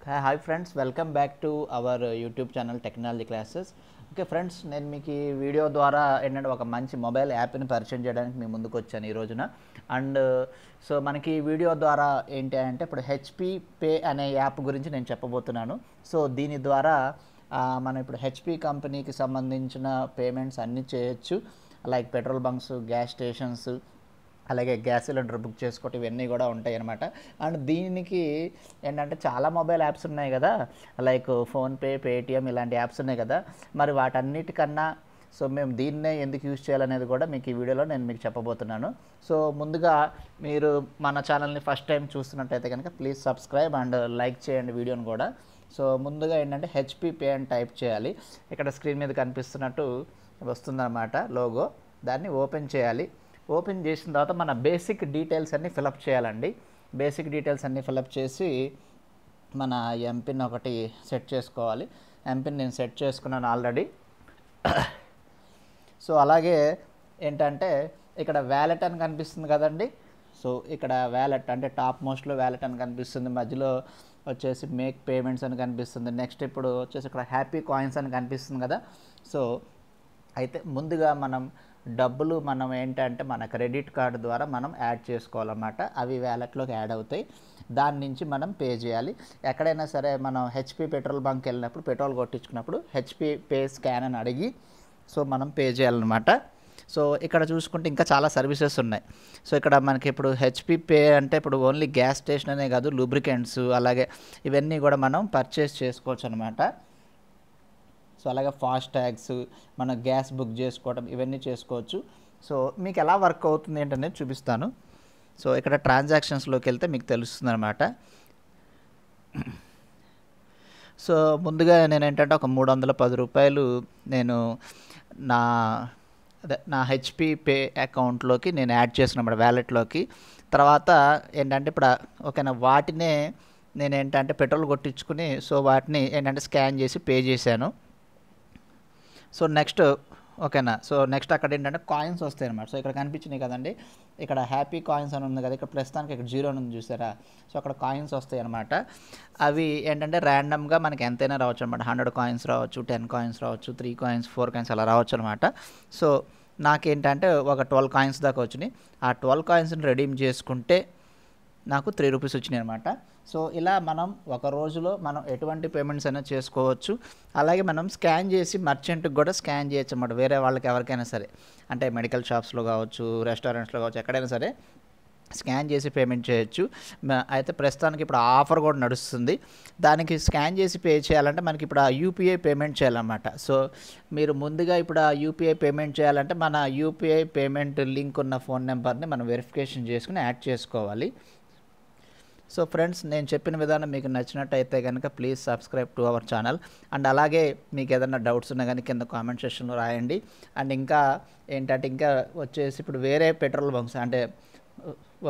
Hi friends, welcome back to our YouTube channel technology classes. Okay friends, నేను మీకు ఈ video ద్వారా ఏంటంటే ఒక మంచి మొబైల్ యాప్ని పరిచయం చేయడానికి మీ ముందుకు వచ్చాను ఈ రోజున. అండ్ సో మనకి ఈ వీడియో ద్వారా ఏంటి అంటే ఇప్పుడు హెచ్పి పే అనే యాప్ గురించి నేను చెప్పబోతున్నాను. సో దీని ద్వారా మనం ఇప్పుడు హెచ్పి కంపెనీకి సంబంధించిన పేమెంట్స్ అన్నీ చేయొచ్చు. Like petrol bunks, gas stations, అలాగే గ్యాస్ సిలిండర్ బుక్ చేసుకోవటం ఇవన్నీ కూడా ఉంటాయి అన్నమాట. అండ్ దీనికి ఏంటంటే చాలా మొబైల్ యాప్స్ ఉన్నాయి కదా, లైక్ ఫోన్పే, పేటిఎం ఇలాంటి యాప్స్ ఉన్నాయి కదా. మరి వాటన్నిటికన్నా సో మేము దీన్నే ఎందుకు యూజ్ చేయాలనేది కూడా మీకు ఈ వీడియోలో నేను మీకు చెప్పబోతున్నాను. సో ముందుగా మీరు మన ఛానల్ని ఫస్ట్ టైం చూస్తున్నట్టయితే కనుక ప్లీజ్ సబ్స్క్రైబ్ అండ్ లైక్ చేయండి వీడియోని కూడా. సో ముందుగా ఏంటంటే హెచ్పి పే అని టైప్ చేయాలి. ఇక్కడ స్క్రీన్ మీద కనిపిస్తున్నట్టు వస్తుందన్నమాట లోగో. దాన్ని ఓపెన్ చేయాలి. ఓపెన్ చేసిన తర్వాత మన బేసిక్ డీటెయిల్స్ అన్నీ ఫిలప్ చేయాలండి. బేసిక్ డీటెయిల్స్ అన్నీ ఫిలప్ చేసి మన ఎంపిన్ ఒకటి సెట్ చేసుకోవాలి. ఎంపిన్ నేను సెట్ చేసుకున్నాను ఆల్రెడీ. సో అలాగే ఏంటంటే ఇక్కడ వ్యాలెట్ అని కనిపిస్తుంది కదండి. సో ఇక్కడ వ్యాలెట్ అంటే టాప్ మోస్ట్లో వ్యాలెట్ అని కనిపిస్తుంది, మధ్యలో వచ్చేసి మేక్ పేమెంట్స్ అని కనిపిస్తుంది. నెక్స్ట్ ఇప్పుడు వచ్చేసి ఇక్కడ హ్యాపీ కాయిన్స్ అని కనిపిస్తుంది కదా. సో అయితే ముందుగా డబ్బులు మనం ఏంటంటే మన క్రెడిట్ కార్డు ద్వారా మనం యాడ్ చేసుకోవాలన్నమాట. అవి వ్యాలెట్లోకి యాడ్ అవుతాయి. దాని నుంచి మనం పే చేయాలి. ఎక్కడైనా సరే మనం హెచ్పి పెట్రోల్ బంక్ వెళ్ళినప్పుడు, పెట్రోల్ కొట్టించుకున్నప్పుడు హెచ్పి పే స్కాన్ అని అడిగి సో మనం పే చేయాలన్నమాట. సో ఇక్కడ చూసుకుంటే ఇంకా చాలా సర్వీసెస్ ఉన్నాయి. సో ఇక్కడ మనకి ఇప్పుడు హెచ్పి పే అంటే ఇప్పుడు ఓన్లీ గ్యాస్ స్టేషన్ అనే కాదు, లూబ్రికెంట్స్ అలాగే ఇవన్నీ కూడా మనం పర్చేస్ చేసుకోవచ్చు అనమాట. సో అలాగే ఫాస్ట్ ట్యాగ్స్, మన గ్యాస్ బుక్ చేసుకోవడం ఇవన్నీ చేసుకోవచ్చు. సో మీకు ఎలా వర్క్ అవుతుంది ఏంటనేది చూపిస్తాను. సో ఇక్కడ ట్రాన్సాక్షన్స్లోకి వెళ్తే మీకు తెలుస్తుంది అనమాట. సో ముందుగా నేను ఏంటంటే ఒక 310 రూపాయలు నేను నా హెచ్పి పే అకౌంట్లోకి నేను యాడ్ చేసినమాట, వ్యాలెట్లోకి. తర్వాత ఏంటంటే ఇప్పుడు ఓకేనా, వాటినే నేను ఏంటంటే పెట్రోల్ కొట్టించుకుని సో వాటిని ఏంటంటే స్కాన్ చేసి పే చేశాను. సో నెక్స్ట్ ఓకేనా. సో నెక్స్ట్ అక్కడ ఏంటంటే కాయిన్స్ వస్తాయి అనమాట. సో ఇక్కడ కనిపించినాయి కదండి, ఇక్కడ హ్యాపీ కాయిన్స్ అని ఉంది కదా, ఇక్కడ ప్రస్తుతానికి ఇక్కడ 0 అని ఉంది చూసారా. సో అక్కడ కాయిన్స్ వస్తాయి అనమాట. అవి ఏంటంటే ర్యాండమ్గా మనకి ఎంతైనా రావచ్చు అనమాట. 100 కాయిన్స్ రావచ్చు, 10 కాయిన్స్ రావచ్చు, 3 కాయిన్స్, 4 కాయిన్స్ అలా రావచ్చు అనమాట. సో నాకేంటంటే ఒక 12 కాయిన్స్ దాకా వచ్చినాయి. ఆ 12 కాయిన్స్ని రెడీమ్ చేసుకుంటే నాకు 3 రూపీస్ వచ్చినాయి అనమాట. సో ఇలా మనం ఒక రోజులో మనం ఎటువంటి పేమెంట్స్ అయినా చేసుకోవచ్చు. అలాగే మనం స్కాన్ చేసి మర్చెంట్కి కూడా స్కాన్ చేయొచ్చు అన్నమాట, వేరే వాళ్ళకి ఎవరికైనా సరే. అంటే మెడికల్ షాప్స్లో కావచ్చు, రెస్టారెంట్స్లో కావచ్చు, ఎక్కడైనా సరే స్కాన్ చేసి పేమెంట్ చేయొచ్చు. అయితే ప్రస్తుతానికి ఇప్పుడు ఆఫర్ కూడా నడుస్తుంది. దానికి స్కాన్ చేసి పే చేయాలంటే మనకి ఇప్పుడు ఆ యూపీఐ పేమెంట్ చేయాలన్నమాట. సో మీరు ముందుగా ఇప్పుడు ఆ యూపీఐ పేమెంట్ చేయాలంటే మన యూపీఐ పేమెంట్ లింక్ ఉన్న ఫోన్ నెంబర్ని మనం వెరిఫికేషన్ చేసుకుని యాడ్ చేసుకోవాలి. సో ఫ్రెండ్స్, నేను చెప్పిన విధానం మీకు నచ్చినట్టయితే కనుక please subscribe to our channel. And అలాగే మీకు ఏదైనా డౌట్స్ ఉన్నా కానీ కింద కామెంట్ సెక్షన్లో రాయండి. అండ్ ఇంకా ఏంటంటే ఇంకా వచ్చేసి ఇప్పుడు వేరే పెట్రోల్ బంక్స్ అంటే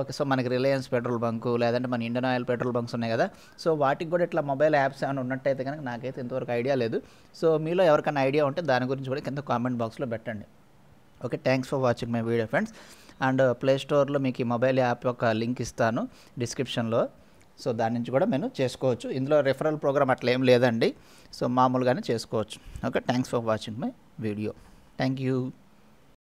ఓకే, సో మనకి రిలయన్స్ పెట్రోల్ బంకు లేదంటే మన ఇండియన్ ఆయిల్ పెట్రోల్ బంక్స్ ఉన్నాయి కదా. సో వాటికి కూడా ఇట్లా మొబైల్ యాప్స్ ఏమైనా ఉన్నట్టయితే కనుక నాకైతే ఇంతవరకు ఐడియా లేదు. సో మీలో ఎవరికైనా ఐడియా ఉంటే దాని గురించి కూడా కింద కామెంట్ బాక్స్లో పెట్టండి. Okay, thanks for watching my video friends. And play స్టోర్లో మీకు ఈ మొబైల్ యాప్ యొక్క లింక్ ఇస్తాను డిస్క్రిప్షన్లో. సో దాని నుంచి కూడా నేను చేసుకోవచ్చు. ఇందులో రెఫరల్ ప్రోగ్రామ్ అట్లా ఏం లేదండి. సో మామూలుగానే చేసుకోవచ్చు. Okay, thanks for watching my video. Thank you.